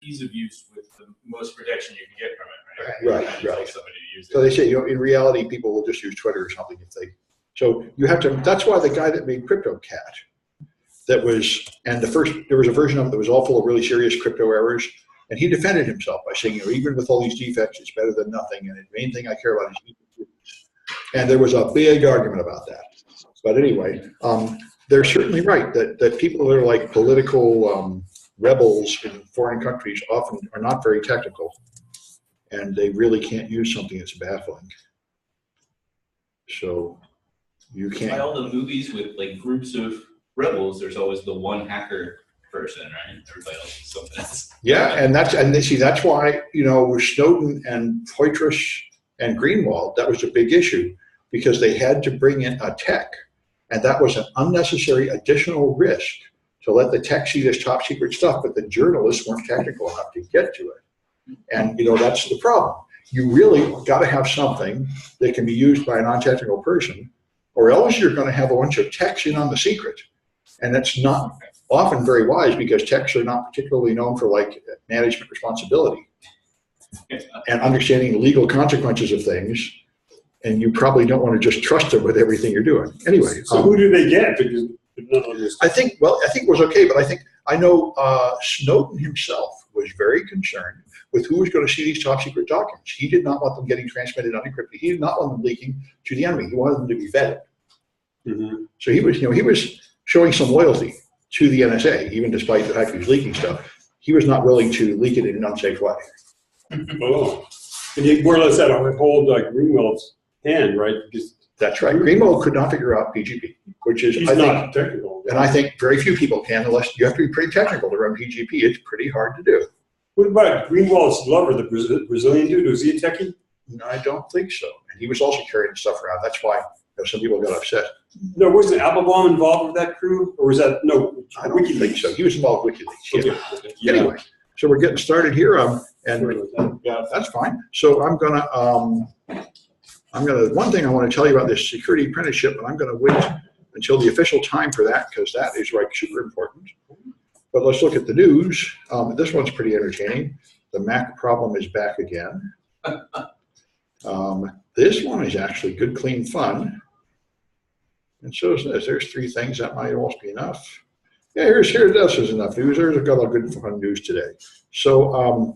ease of use with the most protection you can get from it, right? Right. Somebody to use it. So they say, in reality, people will just use Twitter or something if they. So you have to. That's why the guy that made CryptoCat, there was a version of it that was all full of really serious crypto errors, and he defended himself by saying, even with all these defects, it's better than nothing, and the main thing I care about is ease of use. And there was a big argument about that. But anyway, they're certainly right that people that are like political rebels in foreign countries often are not very technical, and they really can't use something that's baffling. So you can't. By all the movies with like groups of rebels, there's always the one hacker person, right? Everybody else is something else. Yeah, and that's why, with Snowden and Poitras and Greenwald, that was a big issue, because they had to bring in a tech, and that was an unnecessary additional risk to let the tech see this top secret stuff, but the journalists weren't technical enough to get to it. And that's the problem. You really got to have something that can be used by a non-technical person, or else you're going to have a bunch of techs in on the secret. And that's not often very wise, because techs are not particularly known for management responsibility and understanding the legal consequences of things. And you probably don't want to just trust them with everything you're doing. Anyway. So who do they get? I think it was okay, but I know Snowden himself was very concerned with who was going to see these top secret documents. He did not want them getting transmitted unencrypted. He did not want them leaking to the enemy. He wanted them to be vetted. Mm-hmm. So he was showing some loyalty to the NSA, even despite the fact he was leaking stuff. He was not willing to leak it in an unsafe way. Oh, and he more or less had to hold Greenwald's hand, right? Because that's right. Greenwald could not figure out PGP, which is not technical. And I think very few people can, unless you have to be pretty technical to run PGP. It's pretty hard to do. What about Greenwald's lover, the Brazilian dude? Was he a techie? No, I don't think so. And he was also carrying stuff around. That's why some people got upset. No, wasn't Applebaum involved with that crew? Or was that, no, I don't think so. He was involved with WikiLeaks. Yeah. Okay. Anyway, so we're getting started here. Yeah, that's fine. So I'm gonna, one thing I want to tell you about this security apprenticeship, and I'm gonna wait until the official time for that, because that is super important. But let's look at the news. This one's pretty entertaining. The Mac problem is back again. This one is actually good, clean fun. And so there's three things that might almost be enough. Yeah, this is enough news. There's a couple of good fun news today. So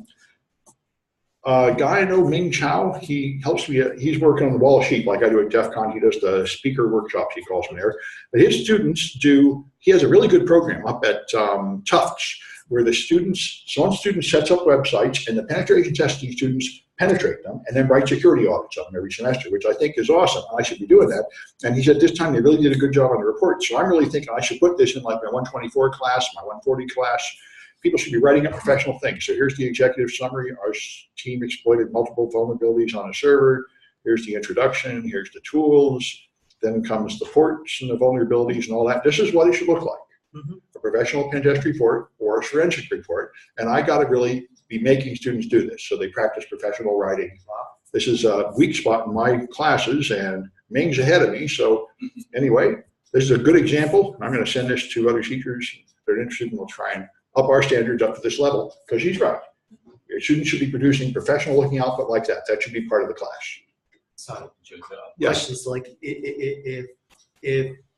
a guy I know, Ming Chow, he helps me, he's working on the wall sheet like I do at DEF CON. He does the speaker workshops, he calls them there. But his students he has a really good program up at Tufts, where some students sets up websites, and the penetration testing students penetrate them and then write security audits of them every semester, which I think is awesome. I should be doing that. And he said this time they really did a good job on the report. So I'm really thinking I should put this in like my 124 class, my 140 class. People should be writing up professional things. So here's the executive summary. Our team exploited multiple vulnerabilities on a server. Here's the introduction. Here's the tools. Then comes the ports and the vulnerabilities and all that. This is what it should look like. Mm-hmm. A professional pen test report or a forensic report. And I got to really be making students do this. So they practice professional writing. This is a weak spot in my classes, and Ming's ahead of me. So anyway, this is a good example. I'm going to send this to other teachers if they're interested, and we'll try and up our standards up to this level, because he's right. Students should be producing professional looking output like that. That should be part of the class. So, yes. Questions like if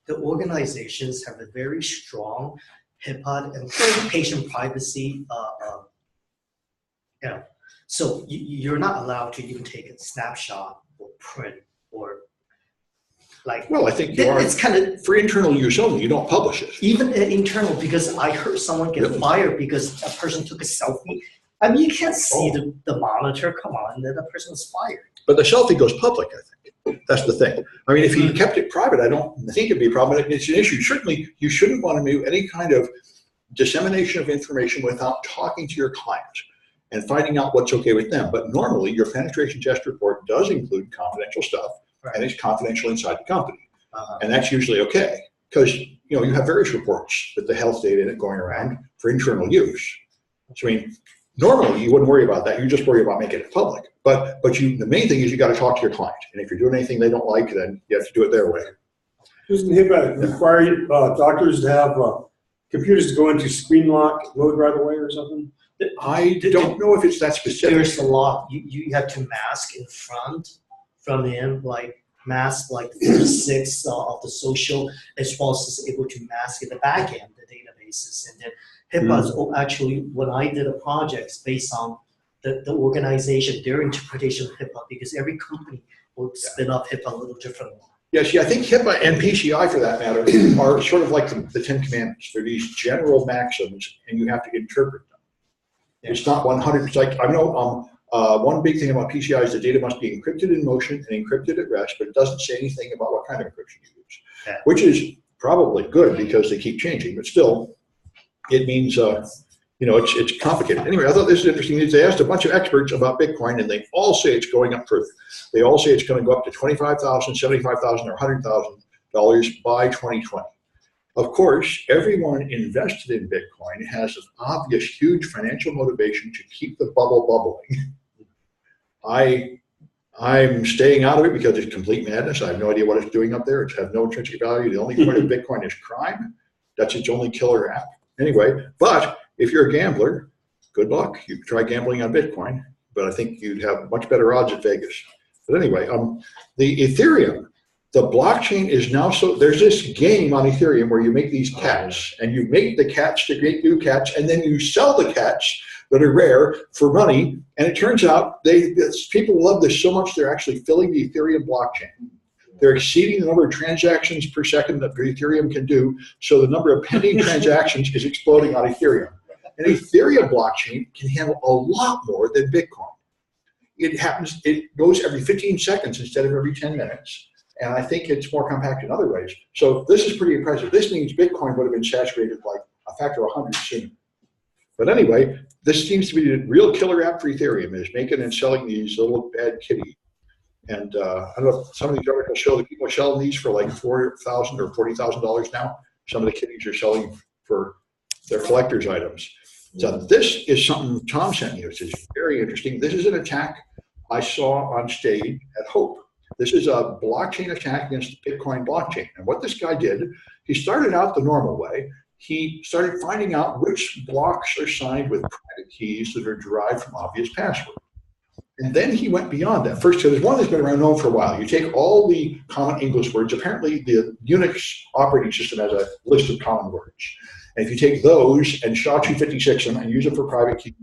the organizations have a very strong HIPAA and patient privacy, so you're not allowed to even take a snapshot or print or like. Well, I think you are. It's kind of for internal use only. You don't publish it. Even internal, because I heard someone get fired because a person took a selfie. I mean, you can't see the monitor. Come on, then the person was fired. But the selfie goes public, I think. That's the thing. I mean, if he kept it private, I don't think it'd be a problem. It's an issue. Certainly, you shouldn't want to do any kind of dissemination of information without talking to your client and finding out what's okay with them. But normally, your penetration test report does include confidential stuff, and it's confidential inside the company. And that's usually okay, because you have various reports with the health data in it going around for internal use. So I mean, normally you wouldn't worry about that. You just worry about making it public. But the main thing is you got to talk to your client, and if you're doing anything they don't like, then you have to do it their way. Doesn't HIPAA require doctors to have computers to go into screen lock mode right away or something? I don't know if it's that specific. There's a lot. You have to mask in from him, like mask like the first 6 of the social, as well as able to mask in the back end, the databases. And then HIPAA is actually, when I did a project based on the organization, their interpretation of HIPAA, because every company will spin up HIPAA a little differently. Yeah, see, I think HIPAA and PCI, for that matter, are sort of like the 10 Commandments. They're these general maxims, and you have to interpret them. It's not 100. It's like, I know one big thing about PCI is the data must be encrypted in motion and encrypted at rest, but it doesn't say anything about what kind of encryption you use, which is probably good because they keep changing, but still, it means, it's complicated. Anyway, I thought this is interesting. They asked a bunch of experts about Bitcoin, and they all say it's going up further. They all say it's going to go up to $25,000, $75,000, or $100,000 by 2020. Of course, everyone invested in Bitcoin has an obvious, huge financial motivation to keep the bubble bubbling. I'm staying out of it because it's complete madness. I have no idea what it's doing up there. It has no intrinsic value. The only point of Bitcoin is crime. That's its only killer app. Anyway, but if you're a gambler, good luck. You can try gambling on Bitcoin, but I think you'd have much better odds at Vegas. But anyway, the Ethereum, the blockchain is now there's this game on Ethereum where you make these cats, and you make the cats to create new cats, and then you sell the cats that are rare for money. And it turns out people love this so much they're actually filling the Ethereum blockchain. They're exceeding the number of transactions per second that Ethereum can do, so the number of pending transactions is exploding on Ethereum. An Ethereum blockchain can handle a lot more than Bitcoin. It goes every 15 seconds instead of every 10 minutes. And I think it's more compact in other ways. So this is pretty impressive. This means Bitcoin would have been saturated like a factor of 100 sooner. But anyway, this seems to be the real killer app for Ethereum, is making and selling these little bad kitties. And I don't know if some of these articles show that people are selling these for like $4,000 or $40,000 now. Some of the kitties are selling for their collector's items. So this is something Tom sent me, which is very interesting. This is an attack I saw on stage at Hope. This is a blockchain attack against the Bitcoin blockchain. And what this guy did, he started out the normal way. He started finding out which blocks are signed with private keys that are derived from obvious passwords. And then he went beyond that. First, there's one that's been around known for a while. You take all the common English words. Apparently, the Unix operating system has a list of common words. And if you take those and SHA-256 them and use them for private keys,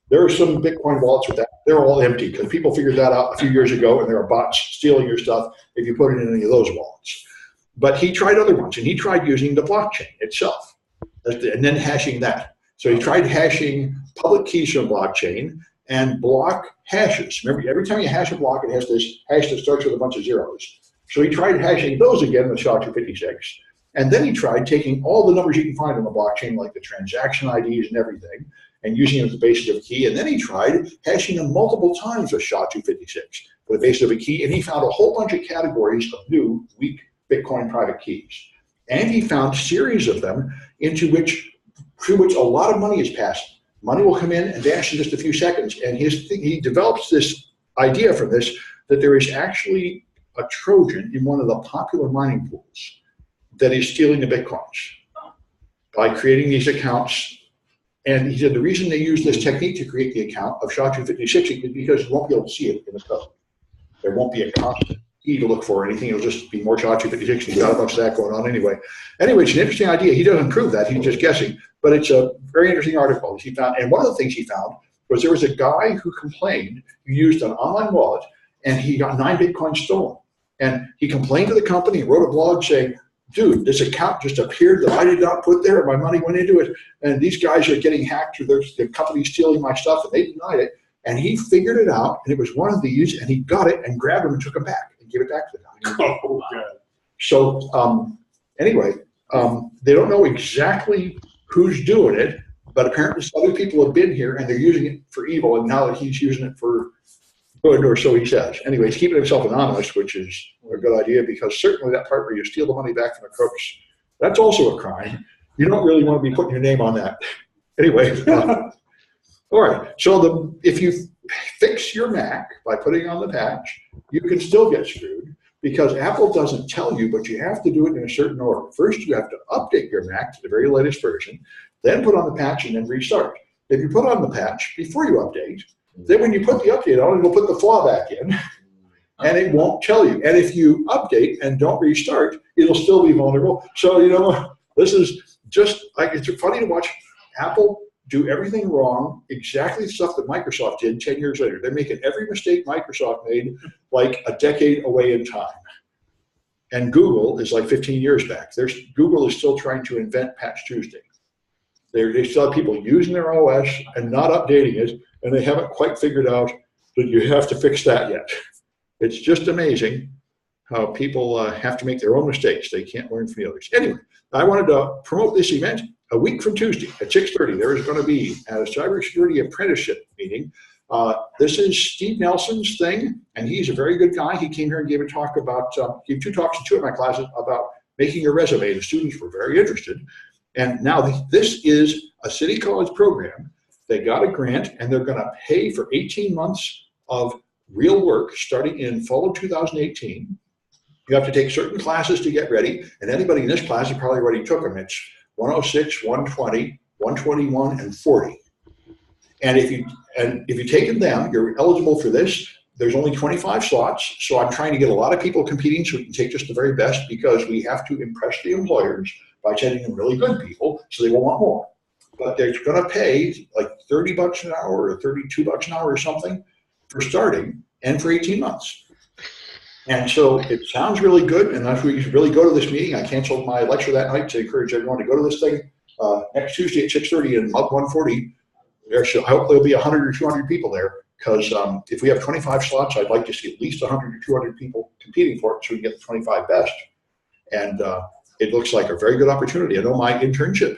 there are some Bitcoin wallets with that. They're all empty because people figured that out a few years ago, and there are bots stealing your stuff if you put it in any of those wallets. But he tried other ones, and he tried using the blockchain itself and then hashing that. So he tried hashing public keys from blockchain and block hashes. Remember, every time you hash a block, it has this hash that starts with a bunch of zeros. So he tried hashing those again with SHA-256. And then he tried taking all the numbers you can find on the blockchain, like the transaction IDs and everything, and using them as the basis of a key. And then he tried hashing them multiple times with SHA-256 for the basis of a key. And he found a whole bunch of categories of new, weak Bitcoin private keys. And he found series of them through which a lot of money is passing. Money will come in and vanish in just a few seconds. And he develops this idea from this that there is actually a Trojan in one of the popular mining pools that is stealing the Bitcoins by creating these accounts. And he said the reason they use this technique to create the account of SHA-256 is because you won't be able to see it in the code. There won't be a constant key to look for or anything. It'll just be more SHA-256. He's got a bunch of that going on anyway. Anyway, it's an interesting idea. He doesn't prove that. He's just guessing. But it's a very interesting article he found. And one of the things he found was there was a guy who complained, who used an online wallet, and he got 9 Bitcoins stolen. And he complained to the company and wrote a blog saying, dude, this account just appeared that I did not put there. My money went into it. And these guys are getting hacked, or the company's stealing my stuff, and they denied it. And he figured it out, and it was one of these, and he got it and grabbed them and took them back and gave it back to the guy. Oh, God. So anyway, they don't know exactly who's doing it, but apparently other people have been here, and they're using it for evil, and now that he's using it for good, or so he says. Anyway, he's keeping himself anonymous, which is a good idea, because certainly that part where you steal the money back from the crooks, that's also a crime. You don't really want to be putting your name on that. Anyway, all right. So if you fix your Mac by putting on the patch, you can still get screwed. because Apple doesn't tell you, but you have to do it in a certain order. First, you have to update your Mac to the very latest version, then put on the patch and then restart. If you put on the patch before you update, then when you put the update on, it'll put the flaw back in, and it won't tell you. And if you update and don't restart, it'll still be vulnerable. So, you know, this is just like, it's funny to watch Apple do everything wrong, exactly the stuff that Microsoft did 10 years later. They're making every mistake Microsoft made like a decade away in time. And Google is like 15 years back. Google is still trying to invent Patch Tuesday. They still have people using their OS and not updating it, and they haven't quite figured out that you have to fix that yet. It's just amazing how people have to make their own mistakes. They can't learn from the others. Anyway, I wanted to promote this event. A week from Tuesday at 6:30, there is going to be a cybersecurity apprenticeship meeting. This is Steve Nelson's thing, and he's a very good guy. He came here and gave a talk about, gave 2 talks in 2 of my classes about making a resume. The students were very interested. And now this is a city college program. They got a grant, and they're going to pay for 18 months of real work starting in fall of 2018. You have to take certain classes to get ready, and anybody in this class, you probably already took them. It's 106, 120, 121, and 40. And if you've taken them, you're eligible for this. There's only 25 slots, so I'm trying to get a lot of people competing so we can take just the very best, because we have to impress the employers by sending them really good people, so they will want more. But they're going to pay like $30 an hour or $32 an hour or something for starting and for 18 months. And so it sounds really good, and if we really go to this meeting, I canceled my lecture that night to encourage everyone to go to this thing. Next Tuesday at 6:30 in Mug 140, I hope there'll be 100 or 200 people there, because if we have 25 slots, I'd like to see at least 100 or 200 people competing for it so we can get the 25 best. And it looks like a very good opportunity. I know my internship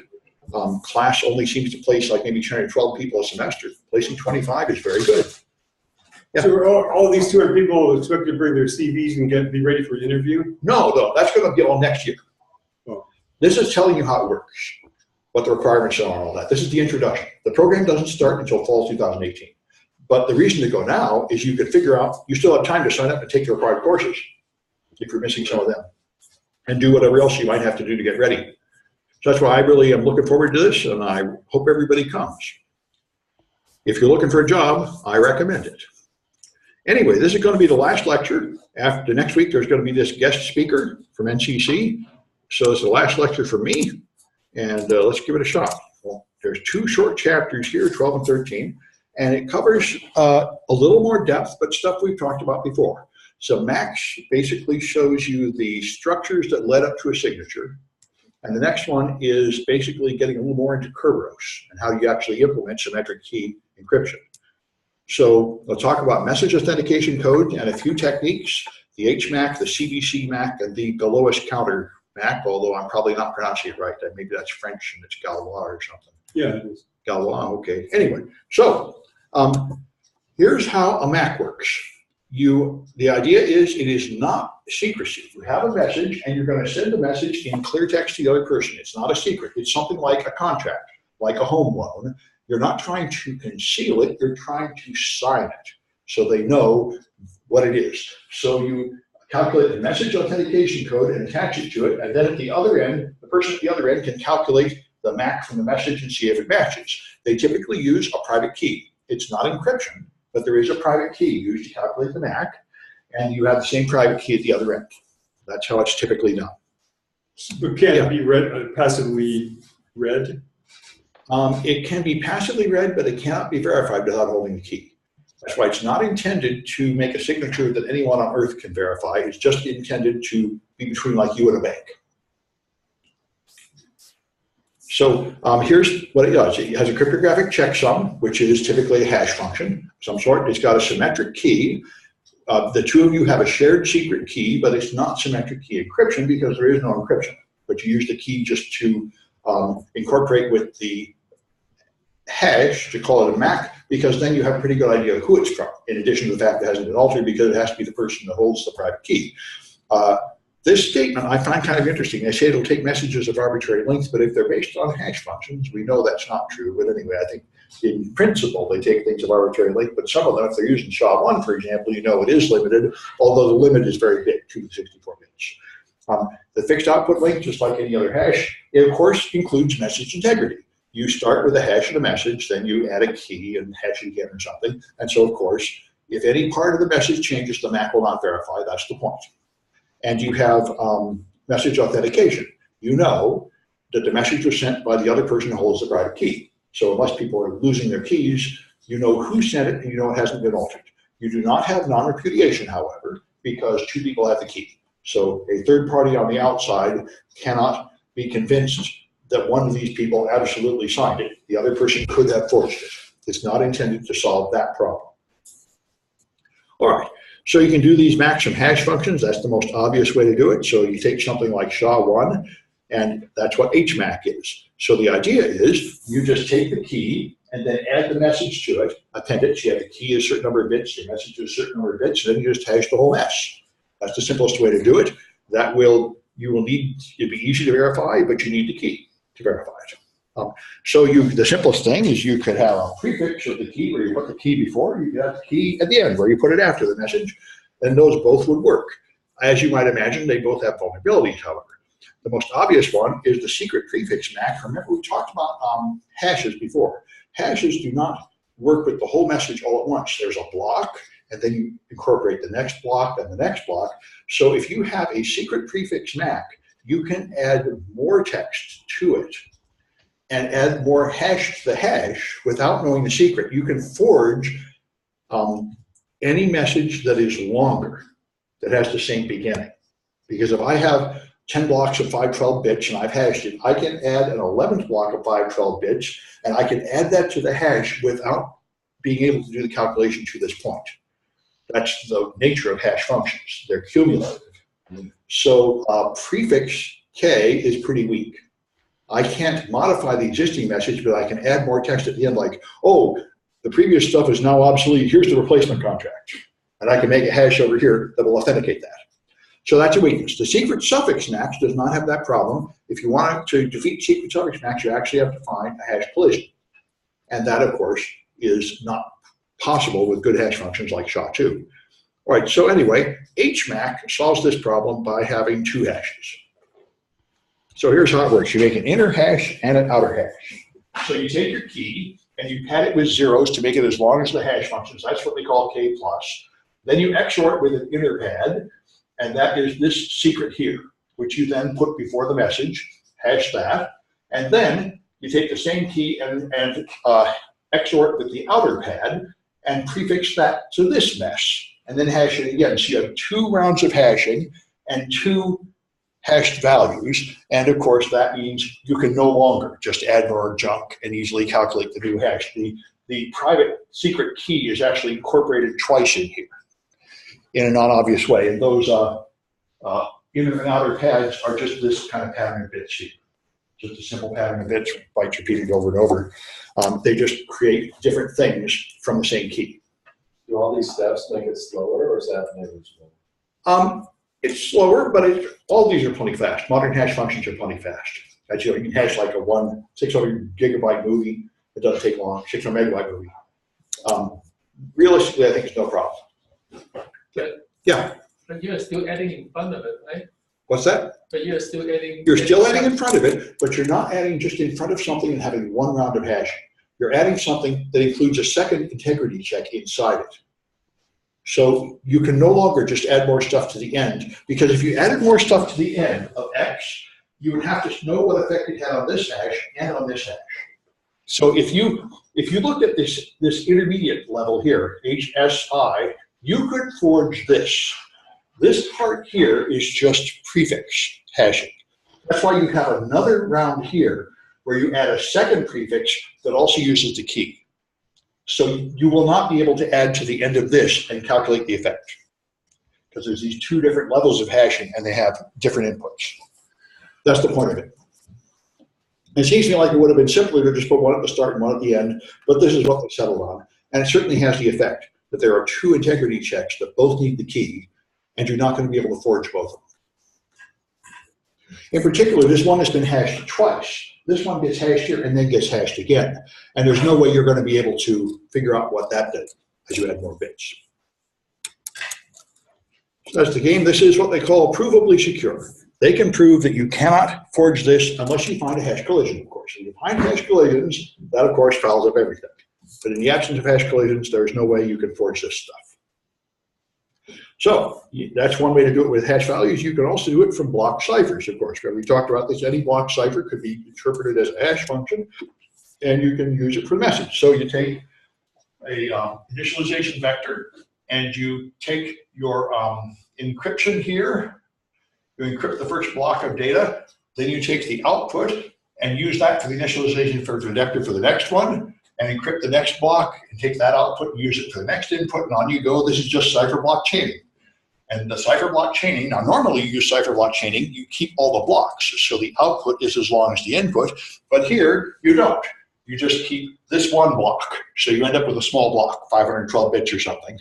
class only seems to place like maybe 10 or 12 people a semester. Placing 25 is very good. Yeah. So are all these 200 people expected to bring their CVs and be ready for an interview? No, that's going to be all next year. Oh. This is telling you how it works, what the requirements are and all that. This is the introduction. The program doesn't start until fall 2018. But the reason to go now is you could figure out, you still have time to sign up and take the required courses if you're missing some of them, and do whatever else you might have to do to get ready. So that's why I really am looking forward to this, and I hope everybody comes. If you're looking for a job, I recommend it. Anyway, this is going to be the last lecture. After next week, there's going to be this guest speaker from NCC. So it's the last lecture for me, and let's give it a shot. Well, there's 2 short chapters here, 12 and 13, and it covers a little more depth, but stuff we've talked about before. So Max basically shows you the structures that led up to a signature. And the next one is basically getting a little more into Kerberos and how you actually implement symmetric key encryption. So we'll talk about message authentication code and a few techniques, the HMAC, the CBC MAC, and the Galois counter MAC, although I'm probably not pronouncing it right. Maybe that's French and it's Galois or something. Yeah, it is. Galois, okay. Anyway, so here's how a MAC works. The idea is it is not secrecy. You have a message and you're going to send the message in clear text to the other person. It's not a secret. It's something like a contract, like a home loan. You're not trying to conceal it. You're trying to sign it so they know what it is. So you calculate the message authentication code and attach it to it. And then at the other end, the person at the other end can calculate the MAC from the message and see if it matches. They typically use a private key. It's not encryption, but there is a private key used to calculate the MAC, and you have the same private key at the other end. That's how it's typically done. But can it be read, passively read? It can be passively read, but it cannot be verified without holding the key. That's why it's not intended to make a signature that anyone on Earth can verify. It's just intended to be between like you and a bank. So here's what it does. It has a cryptographic checksum, which is typically a hash function of some sort. It's got a symmetric key. The 2 of you have a shared secret key, but it's not symmetric key encryption because there is no encryption. But you use the key just to incorporate with the hash to call it a MAC, because then you have a pretty good idea of who it's from, in addition to the fact that it hasn't been altered because it has to be the person that holds the private key. This statement I find kind of interesting. They say it'll take messages of arbitrary length, but if they're based on hash functions, we know that's not true. But anyway, I think in principle, they take things of arbitrary length, but some of them, if they're using SHA-1, for example, it is limited, although the limit is very big, 2 to 64 bits. The fixed output length, just like any other hash, it of course includes message integrity. You start with a hash of the message, then you add a key and hash it again or something. And so, of course, if any part of the message changes, the MAC will not verify. That's the point. And you have message authentication. You know that the message was sent by the other person who holds the private key. So unless people are losing their keys, you know who sent it and you know it hasn't been altered. You do not have non-repudiation, however, because 2 people have the key. So a third party on the outside cannot be convinced that one of these people absolutely signed it. The other person could have forged it. It's not intended to solve that problem. All right, so you can do these maximum hash functions. That's the most obvious way to do it. So you take something like SHA-1, and that's what HMAC is. So the idea is you just take the key and then add the message to it, append it. So you have the key is a certain number of bits, the message is a certain number of bits, and then you just hash the whole mess. That's the simplest way to do it. You will need, it'd be easy to verify, but you need the key to verify it. The simplest thing is you could have a prefix of the key where you put the key before, you could have the key at the end where you put it after the message, and those both would work. As you might imagine, they both have vulnerabilities, however. The most obvious one is the secret prefix MAC. Remember, we talked about hashes before. Hashes do not work with the whole message all at once. There's a block, and then you incorporate the next block and the next block. So if you have a secret prefix MAC, you can add more text to it and add more hash to the hash without knowing the secret. You can forge any message that is longer, that has the same beginning. Because if I have 10 blocks of 512 bits and I've hashed it, I can add an 11th block of 512 bits, and I can add that to the hash without being able to do the calculation to this point. That's the nature of hash functions. They're cumulative. So prefix K is pretty weak. I can't modify the existing message, but I can add more text at the end like, oh, the previous stuff is now obsolete. Here's the replacement contract. And I can make a hash over here that will authenticate that. So that's a weakness. The secret suffix match does not have that problem. If you want to defeat secret suffix match, you actually have to find a hash collision. And that, of course, is not possible with good hash functions like SHA-2. All right, so anyway, HMAC solves this problem by having 2 hashes. So here's how it works. You make an inner hash and an outer hash. So you take your key and you pad it with zeros to make it as long as the hash functions. That's what we call K+. Then you XOR it with an inner pad, and that is this secret here, which you then put before the message, hash that, and then you take the same key and XOR it with the outer pad and prefix that to this mess, and then hash it again. So you have 2 rounds of hashing and 2 hashed values, and of course that means you can no longer just add more junk and easily calculate the new hash. The private secret key is actually incorporated twice in here in a non-obvious way, and those inner and outer pads are just this kind of pattern of bits here. Just a simple pattern of bits, bytes repeated over and over. They just create different things from the same key. Do all these steps make it slower, or is that negligible? It's slower, but all these are plenty fast. Modern hash functions are plenty fast. As you can hash like a 600 gigabyte movie. It doesn't take long. 600 megabyte movie. Realistically, I think it's no problem. Yeah. But you're still adding in front of it, right? What's that? But you're still adding. You're still adding in front of it, but you're not adding just in front of something and having 1 round of hashing. You're adding something that includes a second integrity check inside it. So you can no longer just add more stuff to the end, because if you added more stuff to the end of X, you would have to know what effect it had on this hash and on this hash. So if you looked at this intermediate level here, HSI, you could forge this. This part here is just prefix hashing. That's why you have another round here where you add a second prefix that also uses the key. So you will not be able to add to the end of this and calculate the effect, because there's these 2 different levels of hashing and they have different inputs. That's the point of it. It seems to me like it would have been simpler to just put 1 at the start and 1 at the end, but this is what they settled on. And it certainly has the effect that there are 2 integrity checks that both need the key, and you're not going to be able to forge both of them. In particular, this one has been hashed twice. This one gets hashed here and then gets hashed again. And there's no way you're going to be able to figure out what that did as you add more bits. So that's the game. This is what they call provably secure. They can prove that you cannot forge this unless you find a hash collision, of course. If you find hash collisions, that, of course, fouls up everything. But in the absence of hash collisions, there's no way you can forge this stuff. So that's one way to do it with hash values. You can also do it from block ciphers, of course. We talked about this. Any block cipher could be interpreted as a hash function, and you can use it for the message. So you take a initialization vector, and you take your encryption here. You encrypt the first block of data. Then you take the output and use that for the initialization for the vector for the next one, and encrypt the next block and take that output and use it for the next input, and on you go. This is just cipher block chaining. And the cipher block chaining, now normally you use cipher block chaining, you keep all the blocks, so the output is as long as the input, but here you don't. You just keep this one block, so you end up with a small block, 512 bits or something.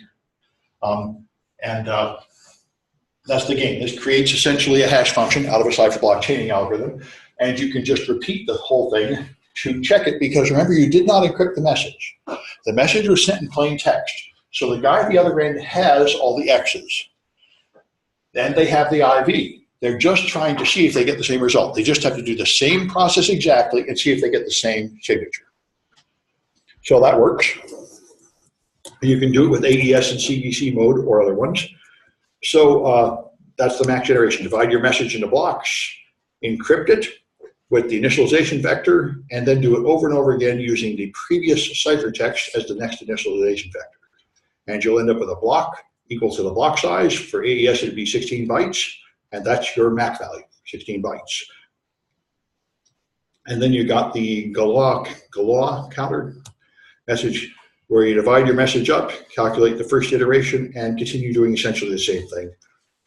That's the game. This creates essentially a hash function out of a cipher block chaining algorithm, and you can just repeat the whole thing to check it, because remember, you did not encrypt the message. The message was sent in plain text, so the guy at the other end has all the X's. Then they have the IV. They're just trying to see if they get the same result. They just have to do the same process exactly and see if they get the same signature. So that works. You can do it with AES and CBC mode or other ones. So that's the max generation. Divide your message into blocks, encrypt it with the initialization vector, and then do it over and over again using the previous ciphertext as the next initialization vector. And you'll end up with a block equal to the block size. For AES, it'd be 16 bytes, and that's your MAC value, 16 bytes. And then you got the Galois counter message, where you divide your message up, calculate the first iteration, and continue doing essentially the same thing,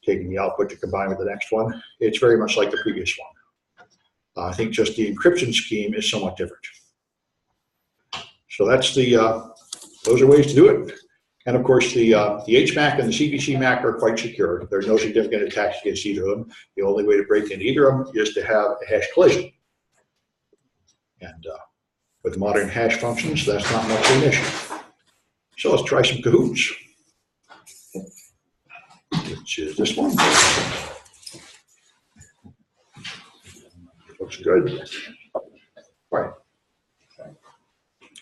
taking the output to combine with the next one. It's very much like the previous one. I think just the encryption scheme is somewhat different. So that's the, those are ways to do it. And of course, the HMAC and the CBC MAC are quite secure. There's no significant attacks against either of them. The only way to break into either of them is to have a hash collision. And with modern hash functions, that's not much of an issue. So let's try some cahoots, which is this one. Looks good. All right.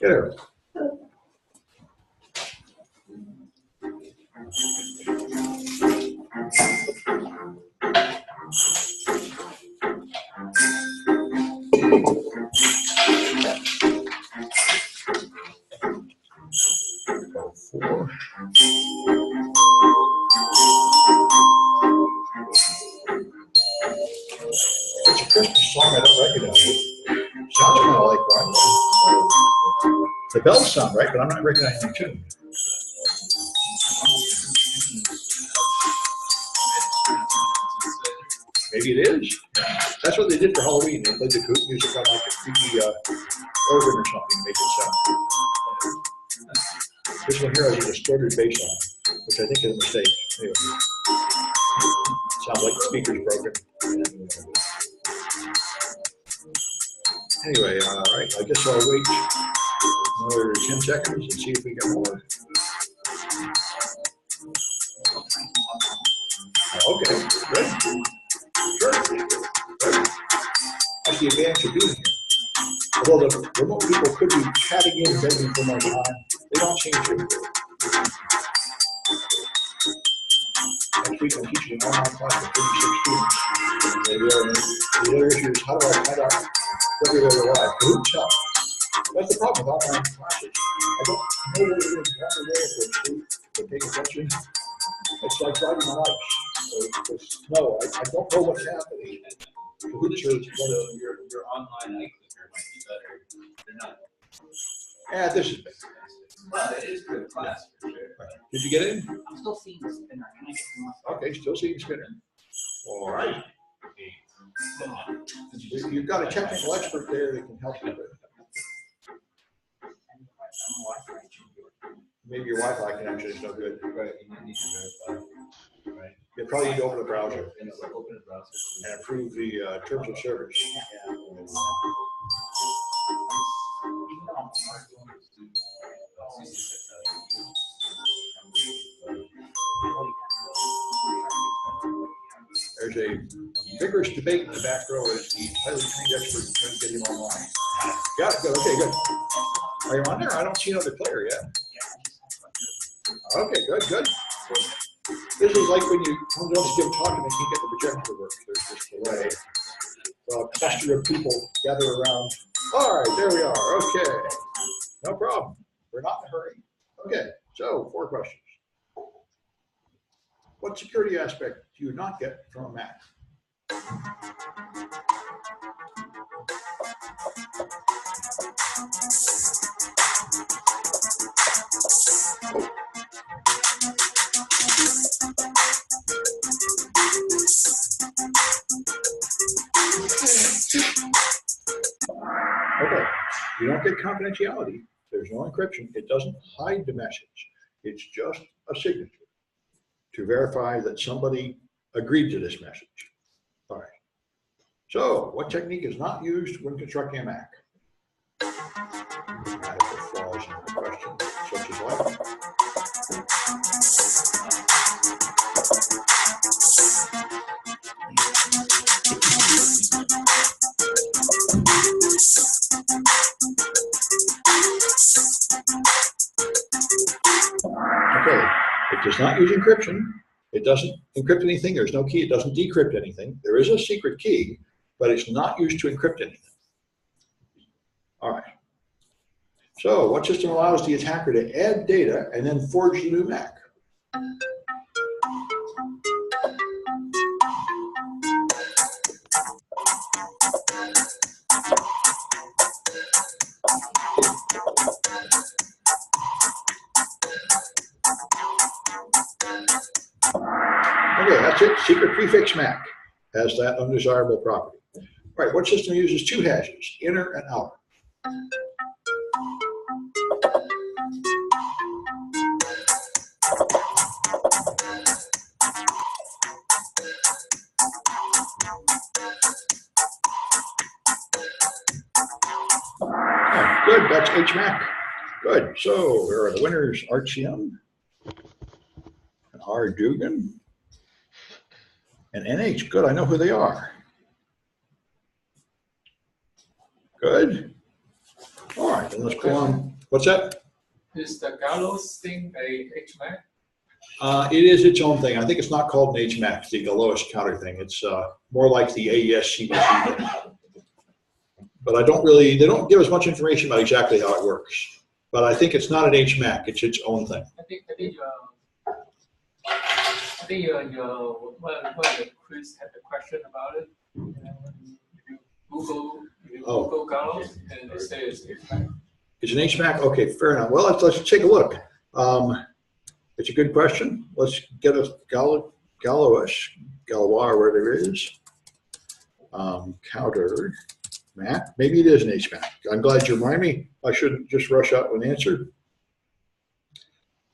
There. Four. It's a Christmas song, I don't recognize it. Sounds kind of like one. The bells sound right, but I'm not recognizing the tune. Maybe it is. That's what they did for Halloween. They played the coot music on like a creepy organ or something to make it sound. This one here has a distorted bass line, which I think is a mistake. Anyway, sounds like the speaker's broken. Anyway, all right, I guess I'll wait another 10 seconds and see if we get more. Okay, good. Sure. Good. That's the advantage of doing it. Although the remote people could be chatting in, begging for more time, they don't seem to. Next week I'm teaching an online class of 36 students. The other issue is how do I find out whether they're alive? Who's up? That's the problem with online classes. I don't know whether they're exactly there if they're paying attention. It's like driving my life. So no, I don't know what's happening. Your online eye clicker might be better. They're not. Yeah, this is better. Well, it is good class for sure. Did you get it? I'm still seeing the spinner. Can I get some more? Okay, still seeing spinner. All right. You've got a technical expert there that can help you with it. Maybe your Wi-Fi connection is no good. Right, you need to verify. Right. You probably need to open the browser Open the browser. and approve the terms of service. There's a vigorous debate in the back row as the highly trained expert trying to get him online. Got it, good, okay, good. Are you on there? I don't see another player yet. Okay, good, good. This is like when you don't give talk and they can't get the projector to work. There's this delay. So a cluster of people gather around. All right, there we are. Okay, no problem. We're not in a hurry. Okay, so 4 questions. What security aspect do you not get from a Mac? Okay, you don't get confidentiality. There's no encryption. It doesn't hide the message. It's just a signature to verify that somebody agreed to this message. All right. So, what technique is not used when constructing a Mac? Grammatical flaws in the question, such as what? Okay, it does not use encryption. It doesn't encrypt anything. There's no key. It doesn't decrypt anything. There is a secret key, but it's not used to encrypt anything. All right. So what system allows the attacker to add data and then forge the new Mac? Okay, that's it. Secret prefix Mac has that undesirable property. All right, what system uses 2 hashes, inner and outer? Oh, good, that's HMAC. Good, so where are the winners? RCM, and R. Dugan, and NH. Good, I know who they are. Good. All right, then let's go on. What's that? Is the gallows thing a HMAC? It is its own thing. I think it's not called an HMAC, the lowest counter thing. It's more like the AES CBC thing. But I don't really, they don't give us much information about exactly how it works. But I think it's not an HMAC, it's its own thing. I think Chris had a question about it. If you Google gallows, and they say it's HMAC. It's an HMAC? Okay, fair enough. Well, let's take a look. It's a good question. Let's get a Galois, or whatever it is. Counter Mac. Maybe it is an HMAC. I'm glad you reminded me. I shouldn't just rush out with an answer.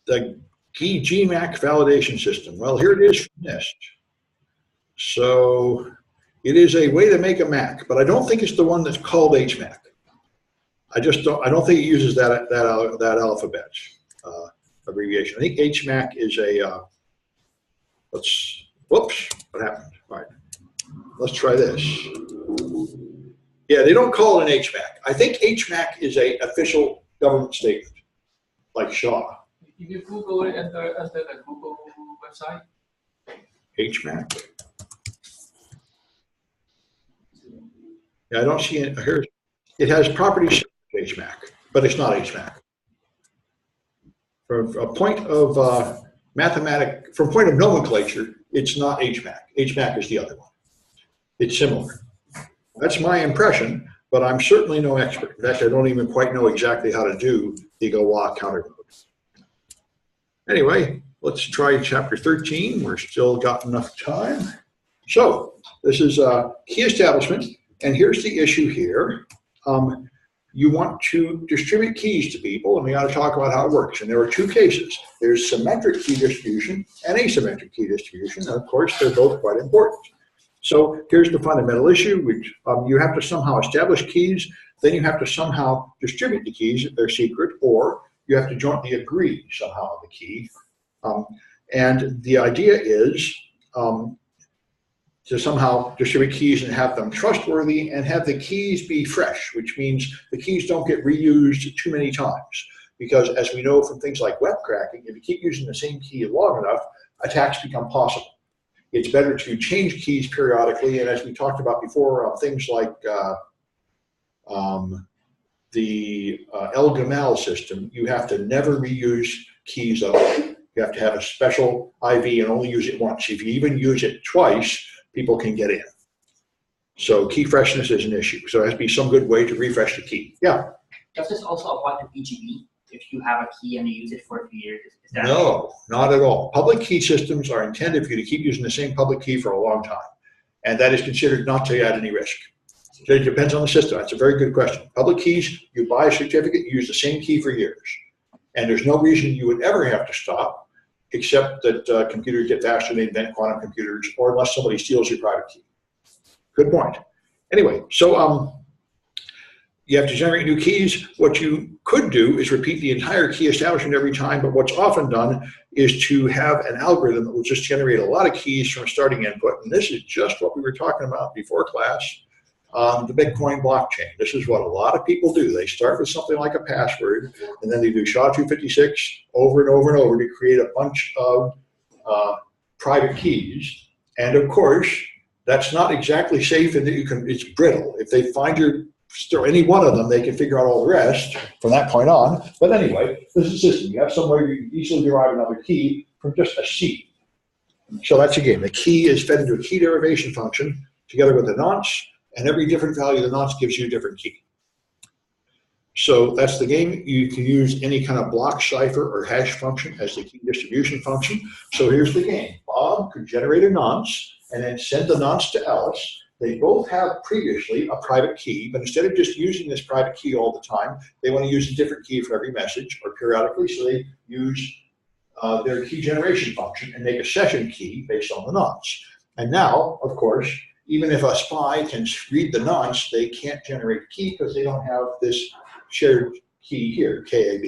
The Key GMAC validation system. Well, here it is from NIST. So it is a way to make a Mac, but I don't think it's the one that's called HMAC. I don't think it uses that alphabet abbreviation. I think HMAC is a, whoops, what happened? All right, let's try this. Yeah, they don't call it an HMAC. I think HMAC is a official government statement, like Shaw. If you Google it under the Google website. HMAC. Yeah, I don't see it here. It has properties HMAC, but it's not HMAC. From a point of from point of nomenclature, it's not HMAC. HMAC is the other one. It's similar. That's my impression, but I'm certainly no expert. In fact, I don't even quite know exactly how to do the Galois counter mode. Anyway, let's try chapter 13. We're still got enough time. So this is key establishment, and here's the issue here. You want to distribute keys to people, and we got to talk about how it works. And there are 2 cases. There's symmetric key distribution and asymmetric key distribution. And of course, they're both quite important. So here's the fundamental issue, which you have to somehow establish keys, then you have to somehow distribute the keys if they're secret, or you have to jointly agree somehow on the key. And the idea is to somehow distribute keys and have them trustworthy and have the keys be fresh, which means the keys don't get reused too many times. Because as we know from things like web cracking, if you keep using the same key long enough, attacks become possible. It's better to change keys periodically, and as we talked about before, things like the El Gamal system, you have to never reuse keys at all. You have to have a special IV and only use it once. If you even use it twice, people can get in. So key freshness is an issue. So there has to be some good way to refresh the key. Yeah? Does this also apply to PGP? If you have a key and you use it for a few years, is that? No, not at all. Public key systems are intended for you to keep using the same public key for a long time. And that is considered not to add any risk. So it depends on the system. That's a very good question. Public keys, you buy a certificate, you use the same key for years. And there's no reason you would ever have to stop, except that computers get faster, they invent quantum computers, or unless somebody steals your private key. Good point. Anyway, so you have to generate new keys. What you could do is repeat the entire key establishment every time, but what's often done is to have an algorithm that will just generate a lot of keys from a starting input. And this is just what we were talking about before class on the Bitcoin blockchain. This is what a lot of people do. They start with something like a password, and then they do SHA-256 over and over and over to create a bunch of private keys. And of course, that's not exactly safe, and it's brittle. If they find any one of them, they can figure out all the rest from that point on. But anyway, this is a system. You have some way you can easily derive another key from just a seed. So that's a game. The key is fed into a key derivation function together with the nonce, and every different value of the nonce gives you a different key. So that's the game. You can use any kind of block, cipher, or hash function as the key distribution function. So here's the game. Bob could generate a nonce and then send the nonce to Alice. They both have previously a private key, but instead of just using this private key all the time, they want to use a different key for every message or periodically, so they use their key generation function and make a session key based on the nonce. And now, of course, even if a spy can read the nonce, they can't generate a key because they don't have this shared key here, KAB.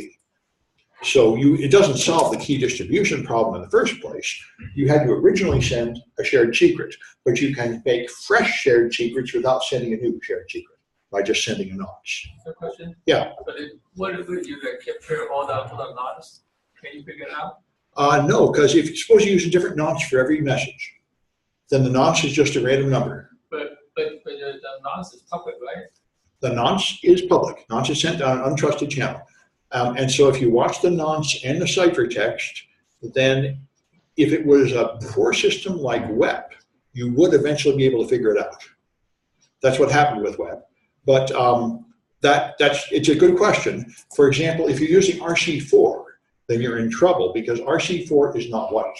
So it doesn't solve the key distribution problem in the first place. You had to originally send a shared secret, but you can make fresh shared secrets without sending a new shared secret by just sending a nonce. The question? Yeah. But what if you capture all the nonce? Can you figure it out? No, because if suppose you use a different nonce for every message, then the nonce is just a random number. But the nonce is public, right? The nonce is public. Nonce is sent down an untrusted channel. And so if you watch the nonce and the ciphertext, then if it was a poor system like web, you would eventually be able to figure it out. That's what happened with web. But it's a good question. For example, if you're using RC4, then you're in trouble because RC4 is not white.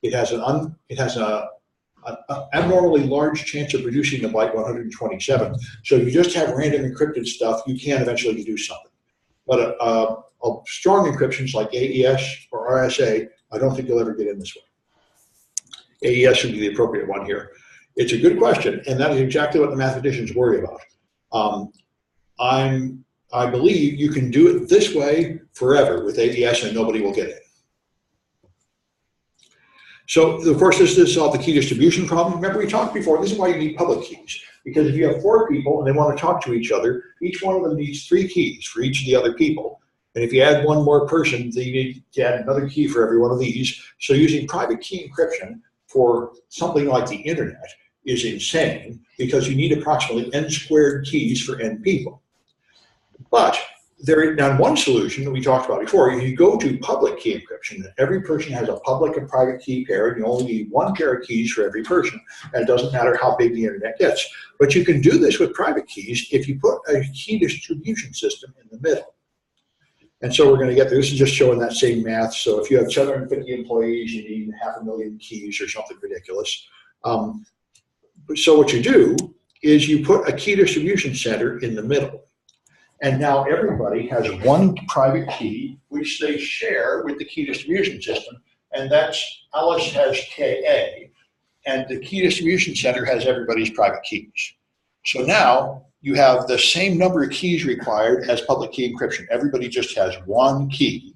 It has an abnormally large chance of producing the byte 127. So if you just have random encrypted stuff, you can eventually do something. But strong encryptions like AES or RSA, I don't think you'll ever get in this way. AES would be the appropriate one here. It's a good question, and that is exactly what the mathematicians worry about. I believe you can do it this way forever with AES and nobody will get in. So, of course, this does solve the key distribution problem. Remember, we talked before, this is why you need public keys. Because if you have 4 people and they want to talk to each other, each one of them needs 3 keys for each of the other people. And if you add one more person, then you need to add another key for every one of these. So using private key encryption for something like the internet is insane because you need approximately n squared keys for n people. But now one solution that we talked about before, if you go to public key encryption, every person has a public and private key pair, and you only need 1 pair of keys for every person, and it doesn't matter how big the internet gets. But you can do this with private keys if you put a key distribution system in the middle. And so we're going to get there. This is just showing that same math. So if you have 750 employees, you need 500,000 keys or something ridiculous. So what you do is you put a key distribution center in the middle. And now everybody has 1 private key, which they share with the key distribution system. And that's Alice has KA, and the key distribution center has everybody's private keys. So now you have the same number of keys required as public key encryption. Everybody just has one key,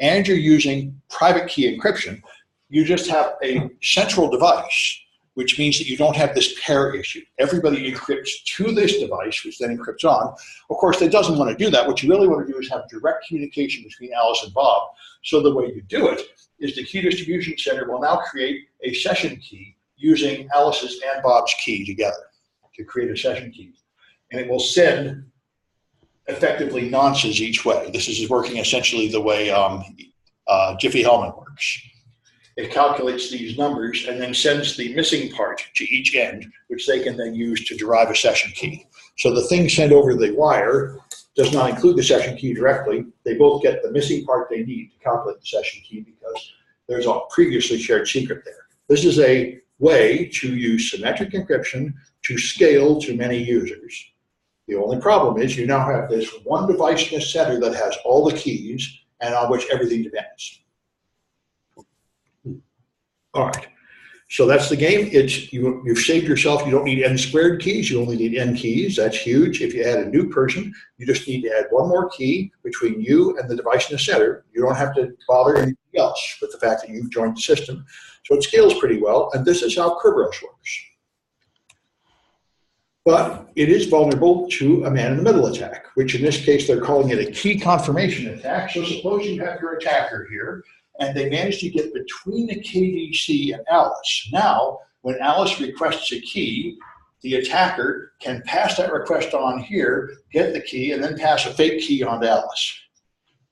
and you're using private key encryption. You just have a central device, which means that you don't have this pair issue. Everybody encrypts to this device, which then encrypts on. Of course, it doesn't want to do that. What you really want to do is have direct communication between Alice and Bob. So the way you do it is the key distribution center will now create a session key using Alice's and Bob's key together to create a session key. And it will send effectively nonces each way. This is working essentially the way Diffie-Hellman works. It calculates these numbers and then sends the missing part to each end, which they can then use to derive a session key. So the thing sent over the wire does not include the session key directly. They both get the missing part they need to calculate the session key because there's a previously shared secret there. This is a way to use symmetric encryption to scale to many users. The only problem is you now have this one device in the center that has all the keys and on which everything depends. All right, so that's the game. You've saved yourself. You don't need n squared keys. You only need n keys. That's huge. If you add a new person, you just need to add one more key between you and the device in the center. You don't have to bother anything else with the fact that you've joined the system. So it scales pretty well, and this is how Kerberos works. But it is vulnerable to a man-in-the-middle attack, which in this case, they're calling it a key confirmation attack. So suppose you have your attacker here, and they manage to get between the KDC and Alice. Now, when Alice requests a key, the attacker can pass that request on here, get the key, and then pass a fake key on to Alice.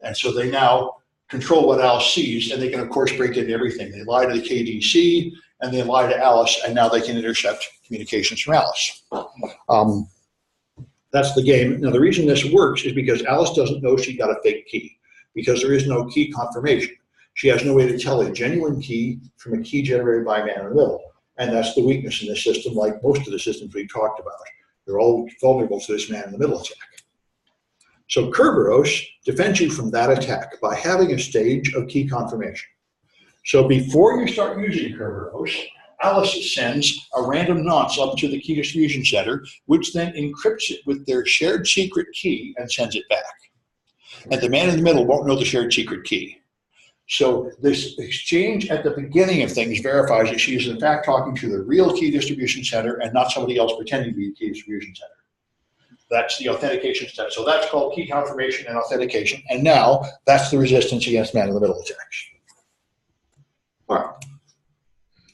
And so they now control what Alice sees, and they can, of course, break into everything. They lie to the KDC, and they lie to Alice, and now they can intercept communications from Alice. That's the game. Now, the reason this works is because Alice doesn't know she got a fake key, because there is no key confirmation. She has no way to tell a genuine key from a key generated by a man in the middle. And that's the weakness in this system, like most of the systems we talked about. They're all vulnerable to this man in the middle attack. So Kerberos defends you from that attack by having a stage of key confirmation. So before you start using Kerberos, Alice sends a random nonce up to the key distribution center, which then encrypts it with their shared secret key and sends it back. And the man in the middle won't know the shared secret key. So this exchange at the beginning of things verifies that she is in fact talking to the real key distribution center and not somebody else pretending to be a key distribution center. That's the authentication step. So that's called key confirmation and authentication. And now that's the resistance against man-in-the-middle attacks. All right.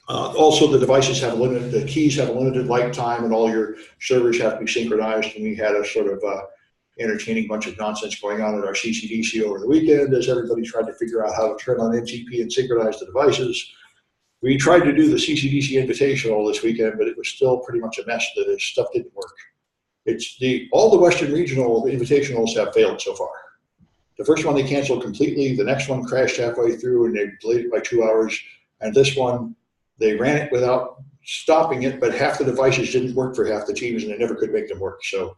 Also, the devices have the keys have a limited lifetime, and all your servers have to be synchronized. And we had a sort of entertaining bunch of nonsense going on at our CCDC over the weekend as everybody tried to figure out how to turn on NCP and synchronize the devices. We tried to do the CCDC Invitational this weekend, but it was still pretty much a mess. The stuff didn't work. All the Western Regional Invitationals have failed so far. The first one they canceled completely. The next one crashed halfway through and they delayed it by 2 hours. And this one, they ran it without stopping it, but half the devices didn't work for half the teams and they never could make them work. So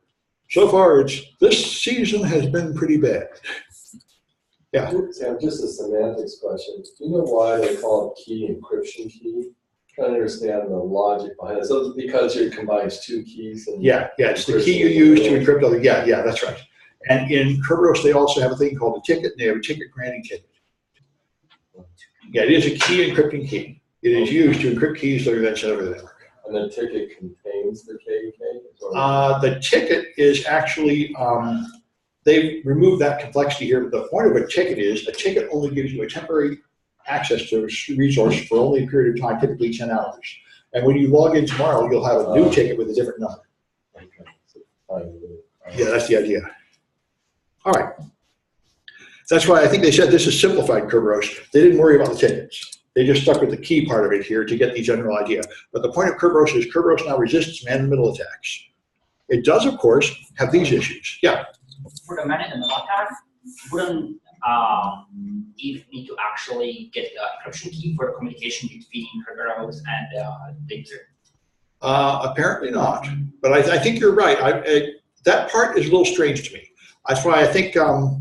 far, this season has been pretty bad. Yeah. Sam, just a semantics question. Do you know why they call it key encryption key? I'm trying to understand the logic behind it. So it's because it combines two keys. And yeah, it's the key you use to encrypt other. Yeah, that's right. And in Kerberos, they also have a thing called a ticket, and they have a ticket granting ticket. Yeah, it is a key encrypting key. It is used to encrypt keys that are then sent over the network. And the ticket contains the KK? The ticket is actually, they've removed that complexity here, but the point of a ticket is a ticket only gives you a temporary access to a resource for only a period of time, typically 10 hours. And when you log in tomorrow, you'll have a new ticket with a different number. Yeah, that's the idea. All right. That's why I think they said this is simplified Kerberos. They didn't worry about the tickets. They just stuck with the key part of it here to get the general idea. But the point of Kerberos is Kerberos now resists man-in-the-middle attacks. It does, of course, have these issues. Yeah? For the man-in-the-middle attack, wouldn't Eve need to actually get the encryption key for communication between Kerberos and the user? Apparently not. But I think you're right. That part is a little strange to me. That's why I think I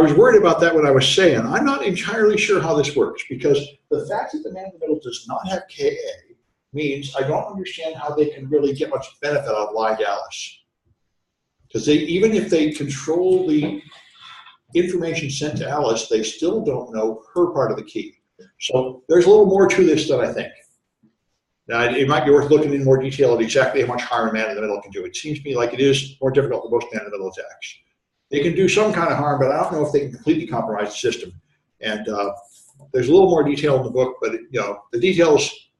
was worried about that when I was saying, I'm not entirely sure how this works, because the fact that the man in the middle does not have KA means I don't understand how they can really get much benefit out of blind Alice. Because even if they control the information sent to Alice, they still don't know her part of the key. So there's a little more to this than I think. Now, it might be worth looking in more detail at exactly how much harm man in the middle can do. It seems to me like it is more difficult than most man in the middle attacks. They can do some kind of harm, but I don't know if they can completely compromise the system. And there's a little more detail in the book, but the details,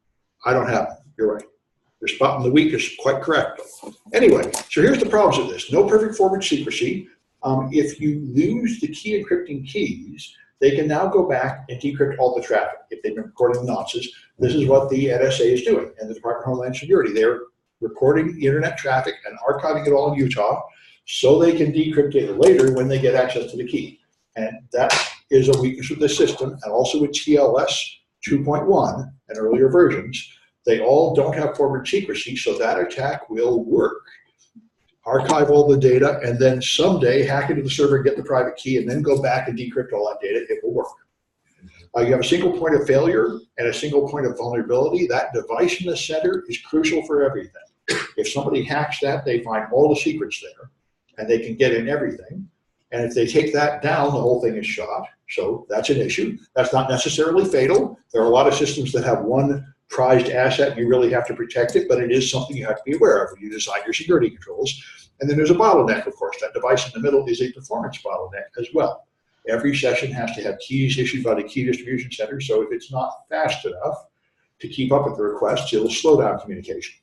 I don't have them. You're right. Your spot in the week is quite correct. Anyway, so here's the problems of this. No perfect forward secrecy. If you lose the key encrypting keys, they can now go back and decrypt all the traffic. If they've been recording the nonces, this is what the NSA is doing, and the Department of Homeland Security. They're recording the internet traffic and archiving it all in Utah so they can decrypt it later when they get access to the key. And that is a weakness of the system, and also with TLS 2.1 and earlier versions. They all don't have forward secrecy, so that attack will work. Archive all the data, and then someday hack into the server and get the private key, and then go back and decrypt all that data. It will work. You have a single point of failure and a single point of vulnerability. That device in the center is crucial for everything. If somebody hacks that, they find all the secrets there, and they can get in everything. And if they take that down, the whole thing is shot. So that's an issue. That's not necessarily fatal. There are a lot of systems that have one prized asset, and you really have to protect it, but it is something you have to be aware of when you design your security controls. And then there's a bottleneck, of course. That device in the middle is a performance bottleneck as well. Every session has to have keys issued by the key distribution center, so if it's not fast enough to keep up with the requests, it'll slow down communication.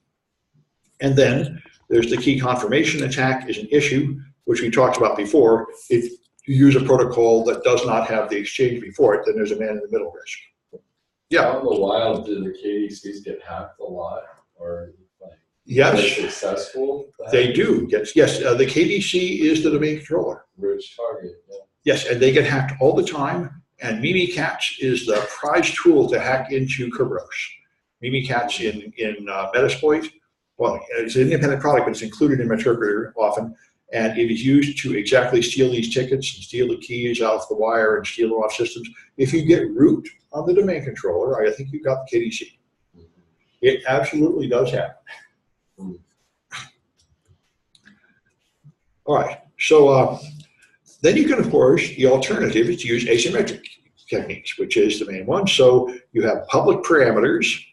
And then there's the key confirmation attack is an issue, which we talked about before. If you use a protocol that does not have the exchange before it, then there's a man in the middle risk. Yeah. Out in the wild, do the KDCs get hacked a lot, or like, yes, are they successful? They do. Yes, the KDC is the domain controller. Rich target. Yeah. Yes, and they get hacked all the time. And Mimikatz is the prize tool to hack into Kerberos. Mimikatz in Metasploit, well, it's an independent product, but it's included in Interpreter often. And it is used to exactly steal these tickets and steal the keys off the wire and steal them off systems. If you get root on the domain controller, I think you've got the KDC. It absolutely does happen. All right, so then you can, of course, the alternative is to use asymmetric techniques, which is the main one. So you have public parameters,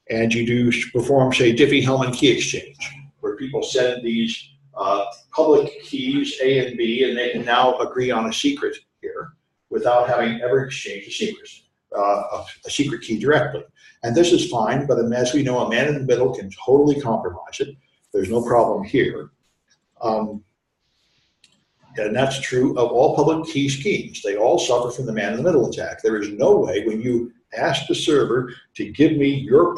and you do perform, say, Diffie-Hellman key exchange, where people send these public keys A and B, and they can now agree on a secret here without having ever exchanged a secret key directly. And this is fine, but as we know, a man in the middle can totally compromise it. There's no problem here. And that's true of all public key schemes. They all suffer from the man in the middle attack. There is no way when you ask the server to give me your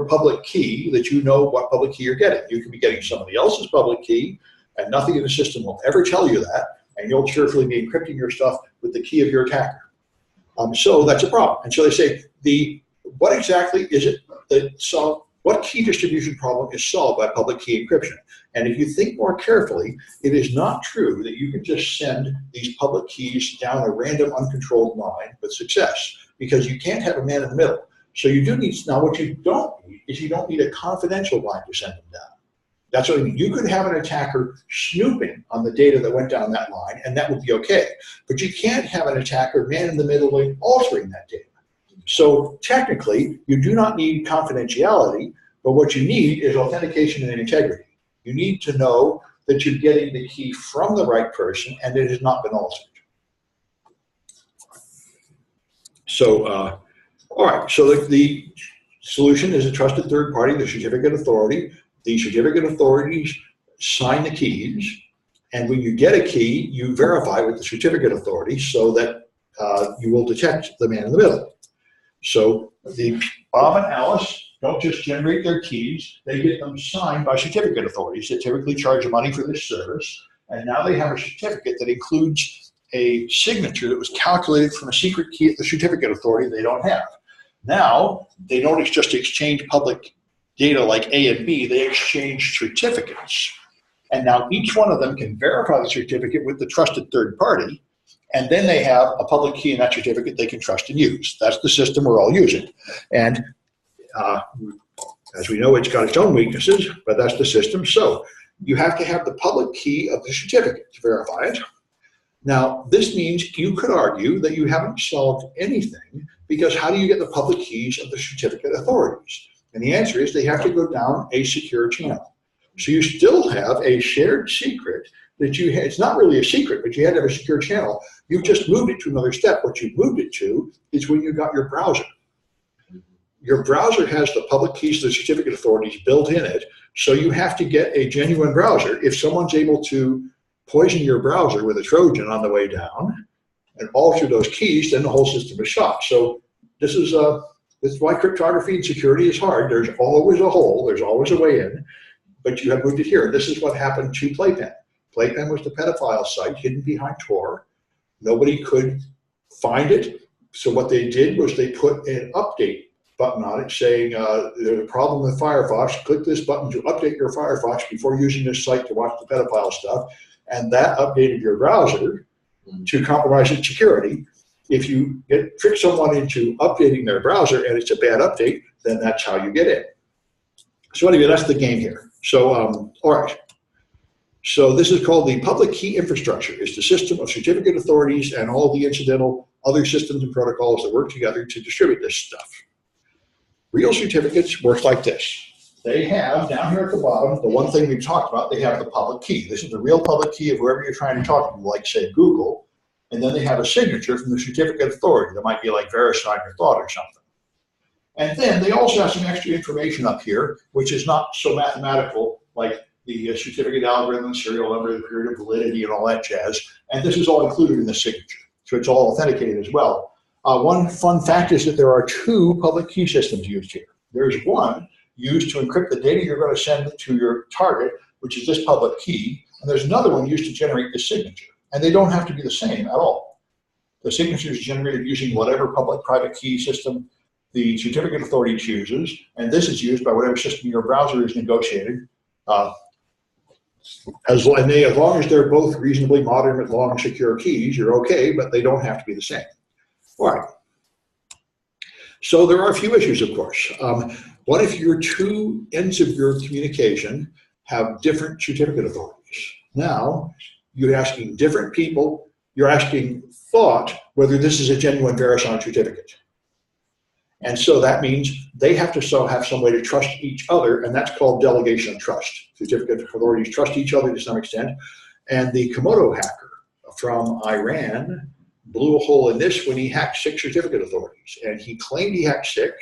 public key that you know what public key you're getting. You can be getting somebody else's public key, and nothing in the system will ever tell you that, and you'll cheerfully be encrypting your stuff with the key of your attacker. So that's a problem. And so they say, what exactly is it that what key distribution problem is solved by public key encryption? And if you think more carefully, it is not true that you can just send these public keys down a random uncontrolled line with success, because you can't have a man in the middle. So you do need, now what you don't need is you don't need a confidential line to send them down. That's what I mean. You could have an attacker snooping on the data that went down that line, and that would be okay. But you can't have an attacker man in the middle altering that data. So technically, you do not need confidentiality, but what you need is authentication and integrity. You need to know that you're getting the key from the right person and it has not been altered. So, all right, so the solution is a trusted third party, the certificate authority. The certificate authorities sign the keys, and when you get a key, you verify with the certificate authority so that you will detect the man in the middle. So the Bob and Alice don't just generate their keys, they get them signed by certificate authorities that typically charge money for this service, and now they have a certificate that includes a signature that was calculated from a secret key at the certificate authority they don't have. Now, they don't just exchange public data like A and B, they exchange certificates. And now each one of them can verify the certificate with the trusted third party, and then they have a public key in that certificate they can trust and use. That's the system we're all using. And As we know, it's got its own weaknesses, but that's the system. So you have to have the public key of the certificate to verify it. Now, this means you could argue that you haven't solved anything, because how do you get the public keys of the certificate authorities? And the answer is they have to go down a secure channel. So you still have a shared secret that you had. It's not really a secret, but you had to have a secure channel. You've just moved it to another step. What you moved it to is when you got your browser. Your browser has the public keys to the certificate authorities built in it, so you have to get a genuine browser. If someone's able to poison your browser with a Trojan on the way down and alter those keys, then the whole system is shot. So this is why cryptography and security is hard. There's always a hole, there's always a way in, but you have moved it here. This is what happened to Playpen. Playpen was the pedophile site hidden behind Tor. Nobody could find it, so what they did was they put an update button on it saying, there's a problem with Firefox, click this button to update your Firefox before using this site to watch the pedophile stuff. And that updated your browser to compromise its security. If you trick someone into updating their browser and it's a bad update, then that's how you get in. So anyway, that's the game here. So, all right. So this is called the public key infrastructure. It's the system of certificate authorities and all the incidental other systems and protocols that work together to distribute this stuff. Real certificates work like this. They have, down here at the bottom, the one thing we've talked about, they have the public key. This is the real public key of whoever you're trying to talk to, like, say, Google. And then they have a signature from the certificate authority that might be like VeriSign or Thought or something. And then they also have some extra information up here, which is not so mathematical, like the certificate algorithm, serial number, the period of validity, and all that jazz. And this is all included in the signature. So it's all authenticated as well. One fun fact is that there are two public key systems used here. There's one used to encrypt the data you're going to send to your target, which is this public key. And there's another one used to generate the signature. And they don't have to be the same at all. The signature is generated using whatever public-private key system the certificate authority chooses, and this is used by whatever system your browser is negotiated. As long as they're both reasonably modern with long, secure keys, you're okay, but they don't have to be the same. All right. So there are a few issues, of course. What if your two ends of your communication have different certificate authorities? Now, you're asking different people, you're asking Thought whether this is a genuine VeriSign certificate. And so that means they have to have some way to trust each other, and that's called delegation of trust. Certificate authorities trust each other to some extent. And the Komodo hacker from Iran blew a hole in this when he hacked 6 certificate authorities. And he claimed he hacked 6.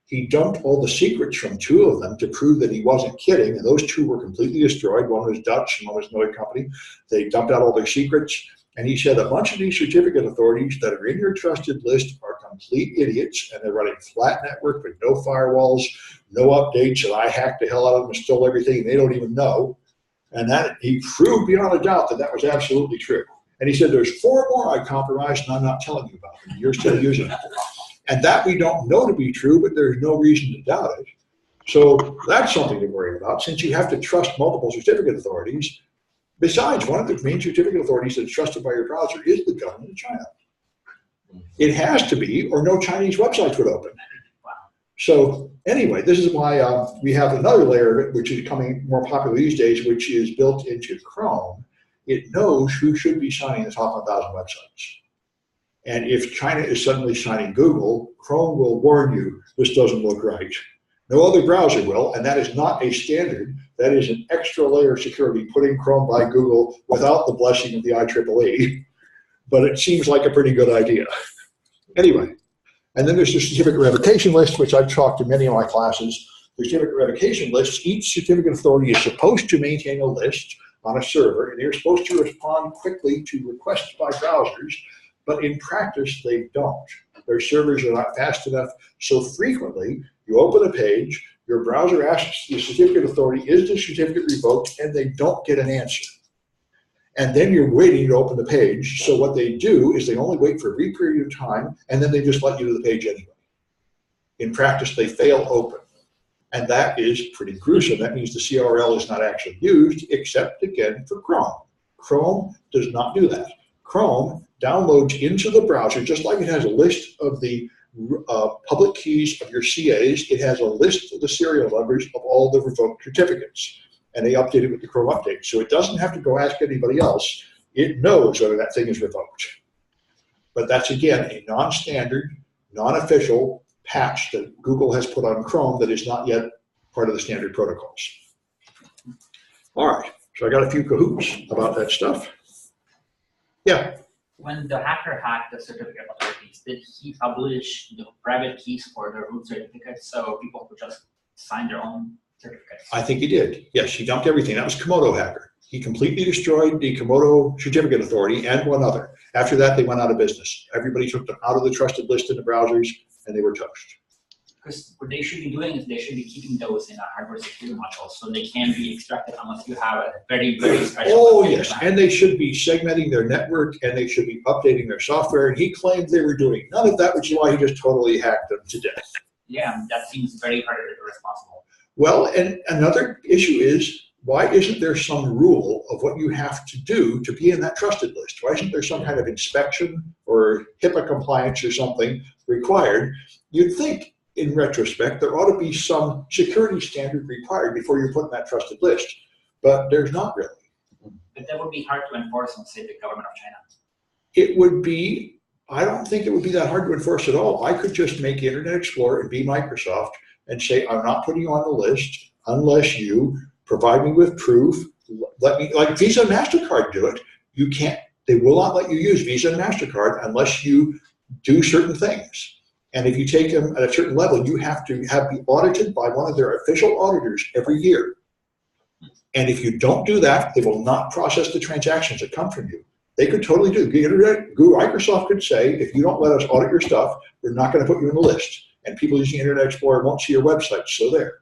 He dumped all the secrets from 2 of them to prove that he wasn't kidding, and those 2 were completely destroyed. One was Dutch and one was another company. They dumped out all their secrets. And he said a bunch of these certificate authorities that are in your trusted list are complete idiots, and they're running flat network with no firewalls, no updates, and I hacked the hell out of them and stole everything, and they don't even know. And that he proved beyond a doubt that that was absolutely true. And he said there's 4 more I compromised, and I'm not telling you about them. You're still using them. And that we don't know to be true, but there's no reason to doubt it. So that's something to worry about, since you have to trust multiple certificate authorities. Besides, one of the main certificate authorities that's trusted by your browser is the government of China. It has to be, or no Chinese websites would open. So anyway, this is why we have another layer of it, which is becoming more popular these days, which is built into Chrome. It knows who should be signing the top 1,000 websites. And if China is suddenly signing Google, Chrome will warn you, this doesn't look right. No other browser will, and that is not a standard. That is an extra layer of security put in Chrome by Google without the blessing of the IEEE. But it seems like a pretty good idea. Anyway, and then there's the certificate revocation list, which I've talked to many of my classes. The certificate revocation lists, each certificate authority is supposed to maintain a list on a server, and they're supposed to respond quickly to requests by browsers, but in practice, they don't. Their servers are not fast enough, so frequently, you open a page, your browser asks the certificate authority, is the certificate revoked, and they don't get an answer. And then you're waiting to open the page, so what they do is they only wait for a brief period of time, and then they just let you to the page anyway. In practice, they fail open. And that is pretty gruesome. That means the CRL is not actually used, except, again, for Chrome. Chrome does not do that. Chrome downloads into the browser, just like it has a list of the public keys of your CAs. It has a list of the serial numbers of all the revoked certificates, and they update it with the Chrome update. So it doesn't have to go ask anybody else. It knows whether that thing is revoked. But that's, again, a non-standard, non-official patch that Google has put on Chrome that is not yet part of the standard protocols. All right, so I got a few cahoots about that stuff. Yeah. When the hacker hacked the certificate authorities, did he publish the private keys for the root certificates so people could just sign their own certificates? I think he did. Yes, he dumped everything. That was Komodo hacker. He completely destroyed the Komodo certificate authority and one other. After that, they went out of business. Everybody took them out of the trusted list in the browsers, and they were toast. Because what they should be doing is they should be keeping those in a hardware security module so they can't be extracted unless you have a very, very special. Oh, yes, and they should be segmenting their network, and they should be updating their software, and he claimed they were doing none of that, which is why he just totally hacked them to death. Yeah, that seems very hard and irresponsible. Well, and another issue is, why isn't there some rule of what you have to do to be in that trusted list? Why isn't there some kind of inspection or HIPAA compliance or something required? You'd think, in retrospect, there ought to be some security standard required before you're put in that trusted list, but there's not really. But that would be hard to enforce on, say, the government of China. It would be, I don't think it would be that hard to enforce at all. I could just make Internet Explorer and be Microsoft and say, I'm not putting you on the list unless you provide me with proof. Let me, like Visa and MasterCard do it. You can't, they will not let you use Visa and MasterCard unless you do certain things. And if you take them at a certain level, you have to be audited by one of their official auditors every year. And if you don't do that, they will not process the transactions that come from you. They could totally do. Microsoft could say, if you don't let us audit your stuff, we're not going to put you in the list. And people using Internet Explorer won't see your website, so there.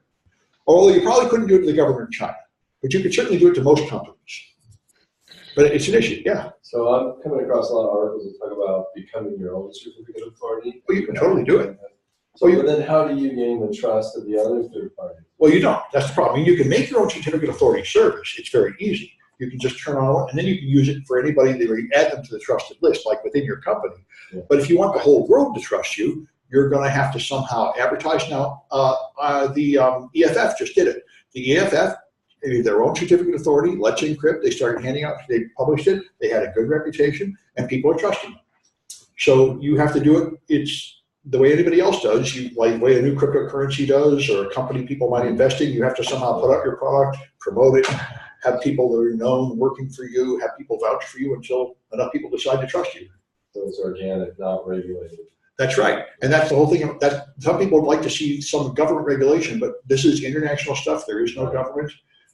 Although you probably couldn't do it to the government of China, but you could certainly do it to most companies. But it's an issue, yeah. So I'm coming across a lot of articles that talk about becoming your own certificate authority. Well, you can totally do it. So but then how do you gain the trust of the other third parties? Well, you don't. That's the problem. I mean, you can make your own certificate authority service. It's very easy. You can just turn on, and then you can use it for anybody that you add them to the trusted list, like within your company. Yeah. But if you want the whole world to trust you, you're going to have to somehow advertise. Now, the EFF just did it. The EFF, their own certificate authority, Let's Encrypt, they started handing out, they published it, they had a good reputation, and people are trusting them. So you have to do it, it's the way anybody else does, like the way a new cryptocurrency does, or a company people might invest in, you have to somehow put out your product, promote it, have people that are known working for you, have people vouch for you until enough people decide to trust you. So it's organic, not regulated. That's right, and that's the whole thing. That some people would like to see some government regulation, but this is international stuff. There is no government,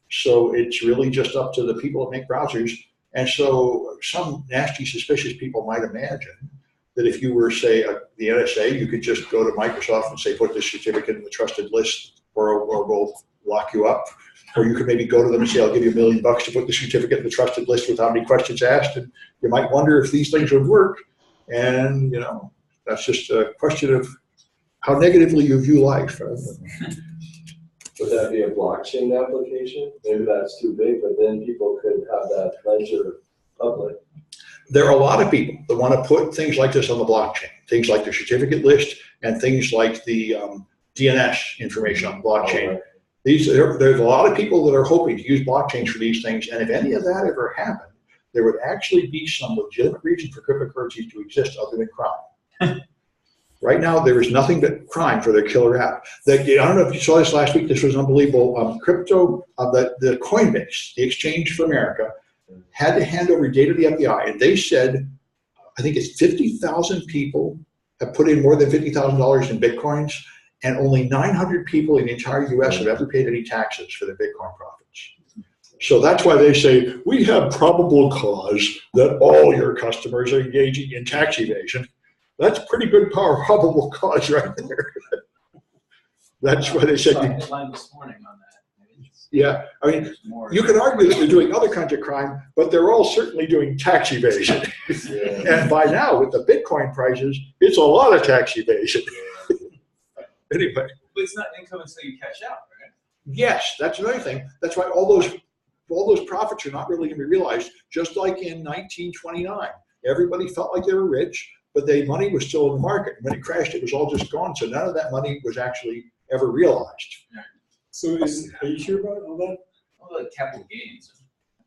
so it's really just up to the people that make browsers. And so, some nasty, suspicious people might imagine that if you were, say, the NSA, you could just go to Microsoft and say, put this certificate in the trusted list, or we'll lock you up. Or you could maybe go to them and say, I'll give you $1 million to put the certificate in the trusted list without any questions asked. And you might wonder if these things would work. And you know. That's just a question of how negatively you view life. Would that be a blockchain application? Maybe that's too big, but then people could have that ledger public. There are a lot of people that want to put things like this on the blockchain, things like the certificate list and things like the DNS information on the blockchain. Right. There's a lot of people that are hoping to use blockchains for these things, and if any of that ever happened, there would actually be some legitimate reason for cryptocurrencies to exist other than crime. Right now, there is nothing but crime for their killer app. I don't know if you saw this last week. This was unbelievable. The Coinbase, the exchange for America, had to hand over data to the FBI, and they said, I think it's 50,000 people have put in more than $50,000 in Bitcoins, and only 900 people in the entire U.S. have ever paid any taxes for their Bitcoin profits. So that's why they say, we have probable cause that all your customers are engaging in tax evasion. That's pretty good probable cause right there. That's why they said. I saw a headline this morning on that. Yeah, I mean, you can argue that they're doing other kinds of crime, but they're all certainly doing tax evasion. Yeah. And by now, with the Bitcoin prices, it's a lot of tax evasion. Anyway. But it's not income until you cash out, right? Yes, that's another thing. That's why all those profits are not really going to be realized. Just like in 1929, everybody felt like they were rich. but the money was still in the market. When it crashed, it was all just gone. So none of that money was actually ever realized. So are you sure about all that? All the capital gains.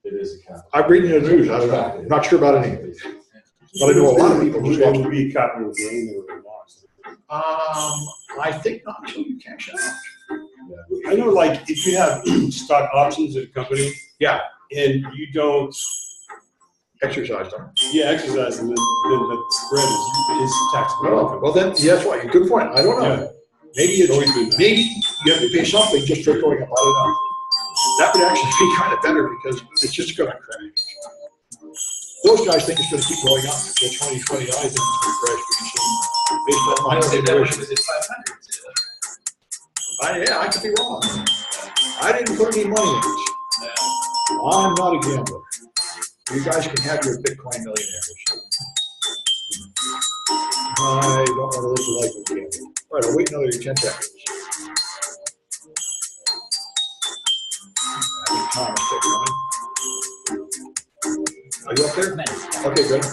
It is a capital. I'm reading the news. I don't know. I'm not sure about any of it. But I know a lot of people just It lost. would be capital gain or loss. I think not until you cash out. I know, like, if you have stock options at a company. Yeah. And you don't, Exercise them. exercise them, then the spread is taxable. Well, then, yeah, that's right. Good point. I don't know. Yeah. Maybe it's, maybe you have to pay something just for going up. I don't know. That would actually be kind of better because it's just going to crash. Those guys think it's going to keep going up until 2020. I think it's going to crash pretty soon based on my evaluation. Yeah, I could be wrong. I didn't put any money in it. I'm not a gambler. You guys can have your Bitcoin millionaires. I don't want to live the life of a gambler. All right, I'll wait another 10 seconds. I think time is ticking. Are you up there? Okay, good.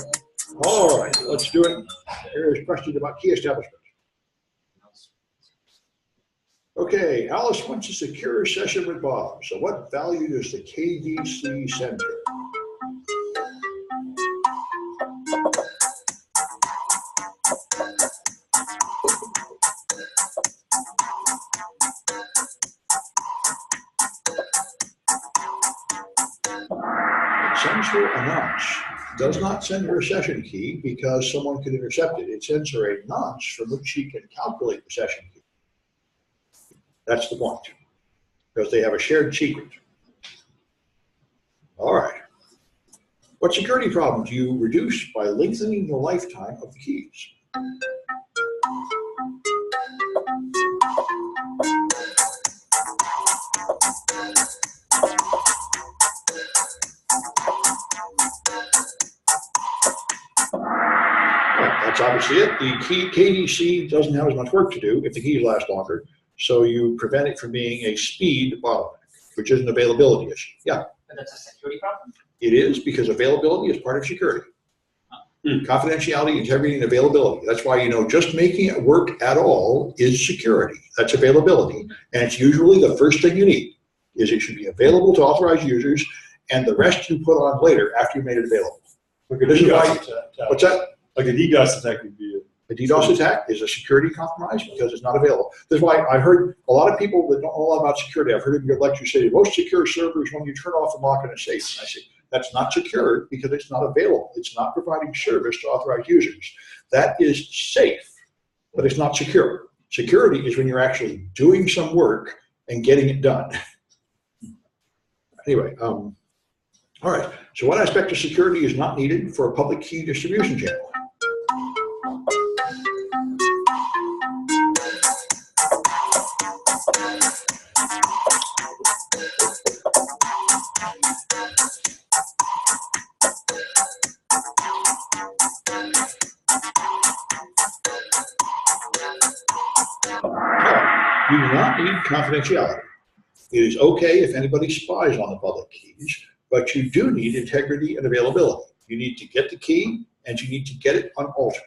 All right, let's do it. Here's questions about key establishment. Okay, Alice wants a secure session with Bob. So what value does the KDC send her? It sends her a notch. Does not send her a session key because someone could intercept it. It sends her a notch from which she can calculate the session key. That's the point, because they have a shared secret. All right. What security problem do you reduce by lengthening the lifetime of the keys? Well, that's obviously it. The KDC doesn't have as much work to do if the keys last longer. So you prevent it from being a speed bottleneck, which is an availability issue. Yeah. But that's a security problem? It is, because availability is part of security. Confidentiality, integrity, and availability. That's why, just making it work at all is security. That's availability. And it's usually the first thing you need, is it should be available to authorized users, and the rest you put on later after you made it available. Like a This is why, DDoS attack. what's that? Like a DDoS attack would be A DDoS attack is a security compromise because it's not available. That's why I heard a lot of people that don't know a lot about security. I've heard your lecture say the most secure server is when you turn off and lock in a safe. I say that's not secure because it's not available. It's not providing service to authorized users. That is safe, but it's not secure. Security is when you're actually doing some work and getting it done. Anyway, all right. So what aspect of security is not needed for a public key distribution channel? You do not need confidentiality. It is okay if anybody spies on the public keys, but you do need integrity and availability. You need to get the key, and you need to get it unaltered.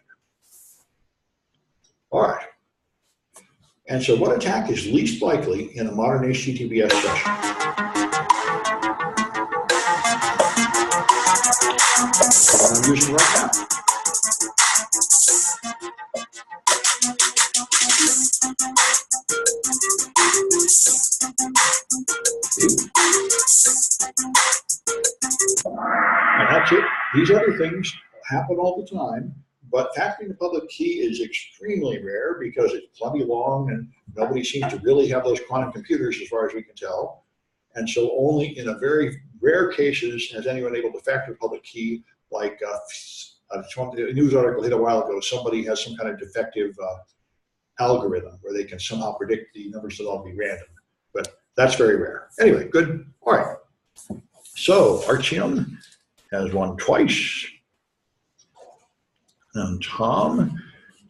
All right. And so what attack is least likely in a modern HTTPS session? The one I'm using right now. And that's it. These other things happen all the time, but hacking the public key is extremely rare because it's plenty long and nobody seems to really have those quantum computers as far as we can tell. And so only in a very rare cases has anyone able to factor public key, like a news article hit a while ago, somebody has some kind of defective algorithm where they can somehow predict the numbers that all be random. But that's very rare. Anyway, good. All right. So Artyom has won twice. And Tom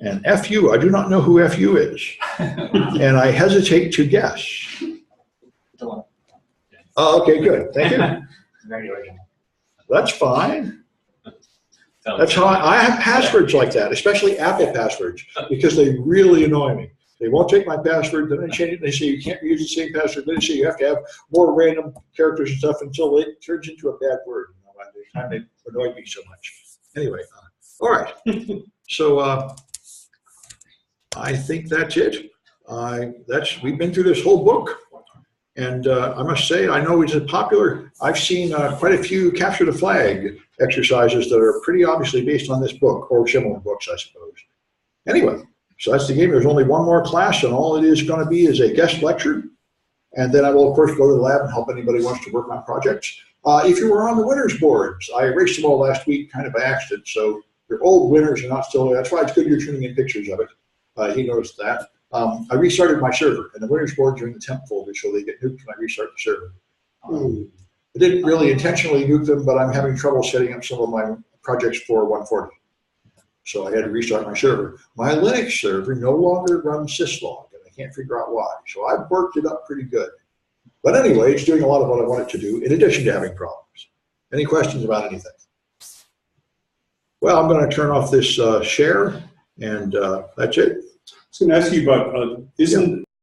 and FU. I do not know who FU is. And I hesitate to guess. The one. Oh, okay, good. Thank you. Very original. That's fine. That's how I have passwords like that, especially Apple passwords, because they really annoy me. They won't take my password, then they change it, and they say you can't use the same password, then they say you have to have more random characters and stuff until it turns into a bad word. By the time they annoy me so much. Anyway, all right. So I think that's it. We've been through this whole book. And I must say, I know it's popular. I've seen quite a few capture the flag exercises that are pretty obviously based on this book or similar books, I suppose. Anyway, so that's the game. There's only one more class, and all it is going to be is a guest lecture. And then I will, of course, go to the lab and help anybody who wants to work on projects. If you were on the winners boards, I erased them all last week kind of by accident. So your old winners are not still there. That's why it's good you're tuning in pictures of it. He noticed that. I restarted my server, and the winners boards are in the temp folder, so they get nuked when I restart the server. I didn't really intentionally nuke them, but I'm having trouble setting up some of my projects for 140. So I had to restart my server. My Linux server no longer runs syslog, and I can't figure out why. So I've worked it up pretty good. But anyway, it's doing a lot of what I want it to do, in addition to having problems. Any questions about anything? Well, I'm going to turn off this share, and that's it. I was going to ask you about, isn't